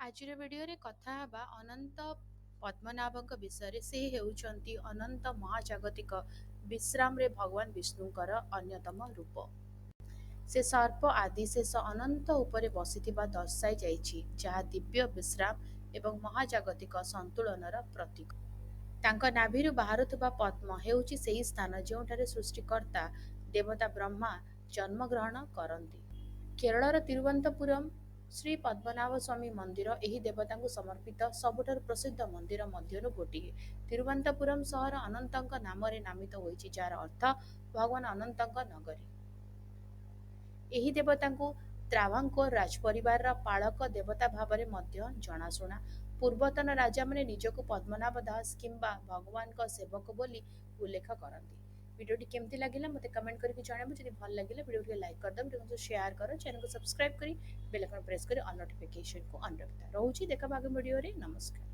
ଆଜିର ଭିଡ଼ିଓରେ କଥା ହେବା ଅନନ୍ତ ପଦ୍ମନାଭଙ୍କ ବିଷୟରେ। ସେ ହେଉଛନ୍ତି ଅନନ୍ତ ମହାଜାଗତିକ ବିଶ୍ରାମରେ ଭଗବାନ ବିଷ୍ଣୁଙ୍କର ଅନ୍ୟତମ ରୂପ। ସେ ସର୍ପ ଆଦି ଶେଷ ଅନନ୍ତ ଉପରେ ବସିଥିବା ଦର୍ଶାଇ ଯାଇଛି, ଯାହା ଦିବ୍ୟ ବିଶ୍ରାମ ଏବଂ ମହାଜାଗତିକ ସନ୍ତୁଳନର ପ୍ରତୀକ। ତାଙ୍କ ନାଭିରୁ ବାହାରୁଥିବା ପଦ୍ମ ହେଉଛି ସେହି ସ୍ଥାନ ଯେଉଁଠାରେ ସୃଷ୍ଟିକର୍ତ୍ତା ଦେବତା ବ୍ରହ୍ମା ଜନ୍ମଗ୍ରହଣ କରନ୍ତି। କେରଳର ତିରୁବନନ୍ତପୁରମ୍ ଶ୍ରୀ ପଦ୍ମନାଭ ସ୍ୱାମୀ ମନ୍ଦିର ଏହି ଦେବତାଙ୍କୁ ସମର୍ପିତ ସବୁଠାରୁ ପ୍ରସିଦ୍ଧ ମନ୍ଦିର ମଧ୍ୟରୁ ଗୋଟିଏ। ତିରୁବନନ୍ତପୁରମ୍ ସହର ଅନନ୍ତଙ୍କ ନାମରେ ନାମିତ ହୋଇଛି, ଯାହାର ଅର୍ଥ ଭଗବାନ ଅନନ୍ତଙ୍କ ନଗରୀ। ଏହି ଦେବତାଙ୍କୁ ତ୍ରାଭାଙ୍କୋର ରାଜପରିବାରର ପାଳକ ଦେବତା ଭାବରେ ମଧ୍ୟ ଜଣାଶୁଣା। ପୂର୍ବତନ ରାଜାମାନେ ନିଜକୁ ପଦ୍ମନାଭ ଦାସ କିମ୍ବା ଭଗବାନଙ୍କ ସେବକ ବୋଲି ଉଲ୍ଲେଖ କରନ୍ତି। ଭିଡ଼ିଓଟି କେମିତି ଲାଗିଲା ମୋତେ କମେଣ୍ଟ କରିକି ଜଣାଇବ। ଯଦି ଭଲ ଲାଗିଲା ଭିଡ଼ିଓଟିକୁ ଲାଇକ୍ କରିଦେବ, ଭିଡ଼ିଓକୁ ସେୟାର କର, ଚ୍ୟାନେଲକୁ ସବସ୍କ୍ରାଇବ କରି ବେଲ୍ ଆଇକନ୍ ପ୍ରେସ୍ କରି ଅଲ୍ ନୋଟିଫିକେସନକୁ ଅନ୍ ରଖିଥା। ରହୁଛି, ଦେଖା ଆଗାମୀ ଭିଡ଼ିଓରେ। ନମସ୍କାର।